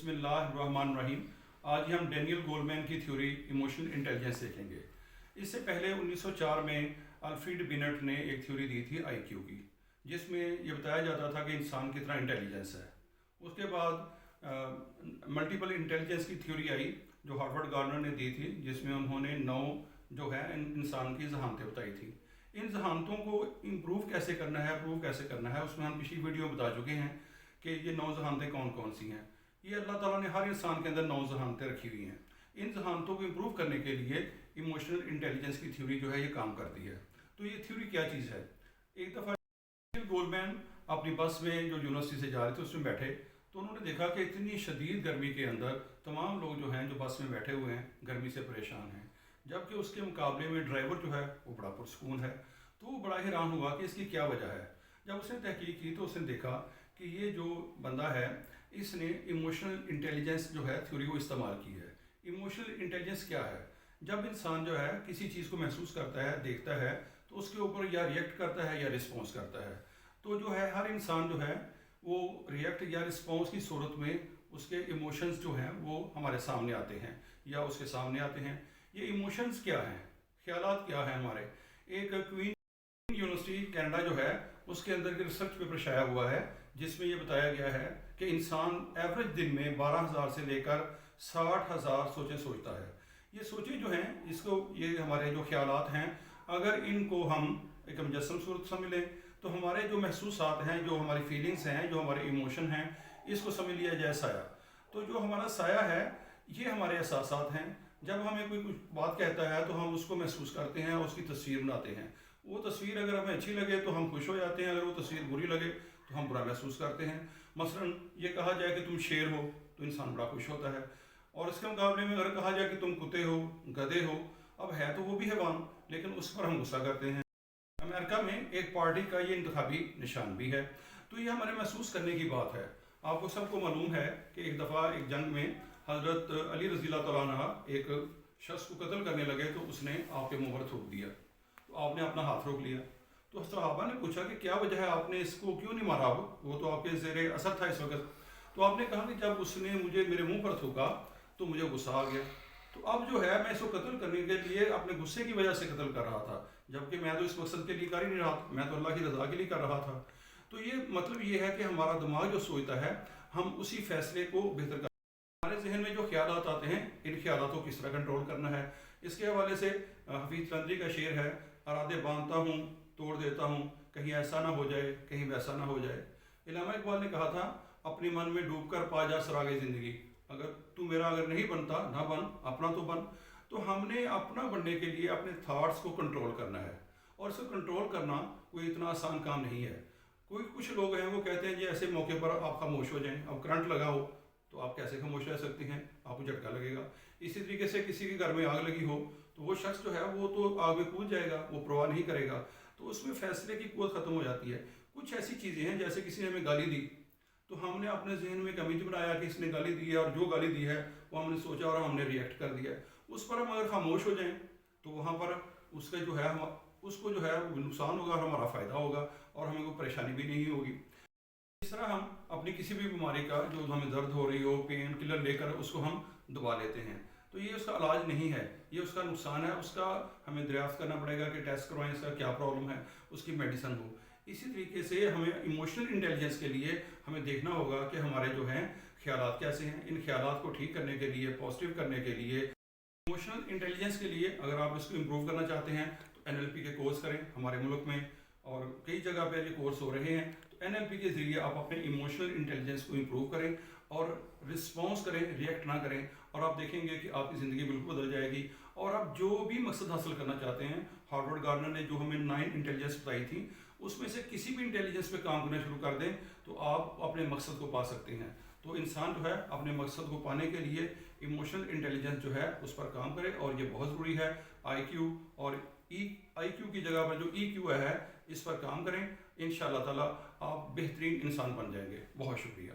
بسم اللہ الرحمن الرحیم۔ آج ہم ڈینیل گولمین کی تھیوری ایموشنل انٹیلیجنس دیکھیں گے۔ اس سے پہلے 1904 میں الفریڈ بینٹ نے ایک تھیوری دی تھی آئی کیو کی، جس میں یہ بتایا جاتا تھا کہ انسان کتنا انٹیلیجنس ہے۔ اس کے بعد ملٹیپل انٹیلیجنس کی تھیوری آئی جو ہارورڈ گارنر نے دی تھی، جس میں انہوں نے 9 جو ہے انسان کی ذہانتیں بتائی تھی۔ ان ذہانتوں کو امپروو کیسے کرنا ہے، پروو کیسے کرنا ہے، اس میں ہم پچھلی ویڈیو بتا چکے ہیں کہ یہ 9 ذہانتیں کون کون سی ہیں۔ یہ اللہ تعالیٰ نے ہر انسان کے اندر 9 ذہانتیں رکھی ہوئی ہیں۔ ان ذہانتوں کو امپروو کرنے کے لیے ایموشنل انٹیلیجنس کی تھیوری جو ہے یہ کام کرتی ہے۔ تو یہ تھیوری کیا چیز ہے؟ ایک دفعہ گولمین اپنی بس میں جو یونیورسٹی سے جا رہے تھے اس میں بیٹھے، تو انہوں نے دیکھا کہ اتنی شدید گرمی کے اندر تمام لوگ جو ہیں جو بس میں بیٹھے ہوئے ہیں گرمی سے پریشان ہیں، جبکہ اس کے مقابلے میں ڈرائیور جو ہے وہ بڑا پرسکون ہے۔ تو وہ بڑا حیران ہوا کہ اس کی کیا وجہ ہے۔ جب اس نے تحقیق کی تو اس نے دیکھا کہ یہ جو بندہ ہے اس نے ایموشنل انٹیلیجنس جو ہے تھیوری کو استعمال کی ہے۔ ایموشنل انٹیلیجنس کیا ہے؟ جب انسان جو ہے کسی چیز کو محسوس کرتا ہے، دیکھتا ہے، تو اس کے اوپر یا ریئیکٹ کرتا ہے یا رسپانس کرتا ہے۔ تو جو ہے ہر انسان جو ہے وہ ریئیکٹ یا رسپانس کی صورت میں اس کے ایموشنز جو ہیں وہ ہمارے سامنے آتے ہیں یا اس کے سامنے آتے ہیں۔ یہ ایموشنز کیا ہیں؟ خیالات کیا ہیں ہمارے؟ ایک کوئین یونیورسٹی کینیڈا جو ہے اس کے اندر کے ریسرچ پیپر شائع ہوا ہے، جس میں یہ بتایا گیا ہے کہ انسان ایوریج دن میں 12,000 سے لے کر 60,000 سوچیں سوچتا ہے۔ یہ سوچیں جو ہیں اس کو یہ ہمارے جو خیالات ہیں اگر ان کو ہم ایک مجسم صورت سمجھ لیں تو ہمارے جو محسوسات ہیں، جو ہماری فیلنگز ہیں، جو ہمارے ایموشن ہیں، اس کو سمجھ لیا جائے سایہ۔ تو جو ہمارا سایہ ہے یہ ہمارے احساسات ہیں۔ جب ہمیں کوئی کچھ بات کہتا ہے تو ہم اس کو محسوس کرتے ہیں اور اس کی تصویر بناتے ہیں۔ وہ تصویر اگر ہمیں اچھی لگے تو ہم خوش ہو جاتے ہیں، اگر وہ تصویر بری لگے تو ہم برا محسوس کرتے ہیں۔ مثلا یہ کہا جائے کہ تم شیر ہو تو انسان بڑا خوش ہوتا ہے، اور اس کے مقابلے میں اگر کہا جائے کہ تم کتے ہو، گدھے ہو، اب ہے تو وہ بھی حیوان لیکن اس پر ہم غصہ کرتے ہیں۔ امریکہ میں ایک پارٹی کا یہ انتخابی نشان بھی ہے۔ تو یہ ہمارے محسوس کرنے کی بات ہے۔ آپ کو سب کو معلوم ہے کہ ایک دفعہ ایک جنگ میں حضرت علی رضی اللہ تعالیٰ عنہ ایک شخص کو قتل کرنے لگے تو اس نے آپ کے منہ پر تھوک دیا، تو آپ نے اپنا ہاتھ روک لیا۔ تو صحابہ نے پوچھا کہ کیا وجہ ہے، آپ نے اس کو کیوں نہیں مارا؟ وہ تو آپ کے زیر اثر تھا اس وقت۔ تو آپ نے کہا کہ جب اس نے مجھے میرے منہ پر تھوکا تو مجھے غصہ آ گیا، تو اب جو ہے میں اس کو قتل کرنے کے لیے اپنے غصے کی وجہ سے قتل کر رہا تھا، جبکہ میں تو اس مقصد کے لیے کر ہی نہیں رہا تھا، میں تو اللہ کی رضا کے لیے کر رہا تھا۔ تو یہ مطلب یہ ہے کہ ہمارا دماغ جو سوچتا ہے ہم اسی فیصلے کو بہتر کرتے ہیں۔ ہمارے ذہن میں جو خیالات آتے ہیں ان خیالات کو کس طرح کنٹرول کرنا ہے، اس کے حوالے سے حفیظ قلندری کا شعر ہے، ارادے باندھتا ہوں توڑ دیتا ہوں، کہیں ایسا نہ ہو جائے کہیں ویسا نہ ہو جائے۔ علامہ اقبال نے کہا تھا اپنے من میں ڈوب کر پا جا سراغ زندگی، اگر تو میرا اگر نہیں بنتا نہ بن، اپنا تو بن۔ تو ہم نے اپنا بننے کے لیے اپنے تھاٹس کو کنٹرول کرنا ہے، اور اس کو کنٹرول کرنا کوئی اتنا آسان کام نہیں ہے۔ کچھ لوگ ہیں وہ کہتے ہیں جی ایسے موقع پر آپ خاموش ہو جائیں، اب کرنٹ لگا ہو تو آپ کیسے خاموش رہ سکتے ہیں، آپ کو جھٹکا لگے گا۔ اسی طریقے سے کسی کے گھر میں آگ لگی ہو تو وہ شخص جو ہے وہ تو آگ میں کود جائے گا، وہ پرواہ نہیں کرے گا۔ تو اس میں فیصلے کی قوت ختم ہو جاتی ہے۔ کچھ ایسی چیزیں ہیں جیسے کسی نے ہمیں گالی دی تو ہم نے اپنے ذہن میں کمیٹی بنایا کہ اس نے گالی دی ہے، اور جو گالی دی ہے وہ ہم نے سوچا اور ہم نے ریئیکٹ کر دیا۔ اس پر ہم اگر خاموش ہو جائیں تو وہاں پر اس کا جو ہے اس کو جو ہے نقصان ہوگا اور ہمارا فائدہ ہوگا، اور ہمیں کوئی پریشانی بھی نہیں ہوگی۔ اس طرح ہم اپنی کسی بھی بیماری کا جو ہمیں درد ہو رہی ہو، پین کلر لے کر اس کو ہم دبا لیتے ہیں، تو یہ اس کا علاج نہیں ہے، یہ اس کا نقصان ہے۔ اس کا ہمیں دریافت کرنا پڑے گا کہ ٹیسٹ کروائیں اس کا کیا پرابلم ہے، اس کی میڈیسن ہو۔ اسی طریقے سے ہمیں ایموشنل انٹیلیجنس کے لیے ہمیں دیکھنا ہوگا کہ ہمارے جو ہیں خیالات کیسے ہیں۔ ان خیالات کو ٹھیک کرنے کے لیے، پازیٹیو کرنے کے لیے، ایموشنل انٹیلیجنس کے لیے اگر آپ اس کو امپروو کرنا چاہتے ہیں تو NLP کے کورس کریں ہمارے ملک میں، اور کئی جگہ پہ یہ کورس ہو رہے ہیں۔ تو NLP کے ذریعے آپ اپنے ایموشنل انٹیلیجنس کو امپروو کریں اور رسپانس کریں، ریئیکٹ نہ کریں، اور آپ دیکھیں گے کہ آپ کی زندگی بالکل بدل جائے گی۔ اور آپ جو بھی مقصد حاصل کرنا چاہتے ہیں، ہارورڈ گارنر نے جو ہمیں 9 انٹیلیجنس بتائی تھی اس میں سے کسی بھی انٹیلیجنس پہ کام کرنا شروع کر دیں تو آپ اپنے مقصد کو پا سکتے ہیں۔ تو انسان جو ہے اپنے مقصد کو پانے کے لیے ایموشنل انٹیلیجنس جو ہے اس پر کام کرے، اور یہ بہت ضروری ہے۔ آئی کیو اور آئی کیو کی جگہ پر جو EQ ہے اس پر کام کریں، انشاءاللہ تعالیٰ آپ بہترین انسان بن جائیں گے۔ بہت شکریہ۔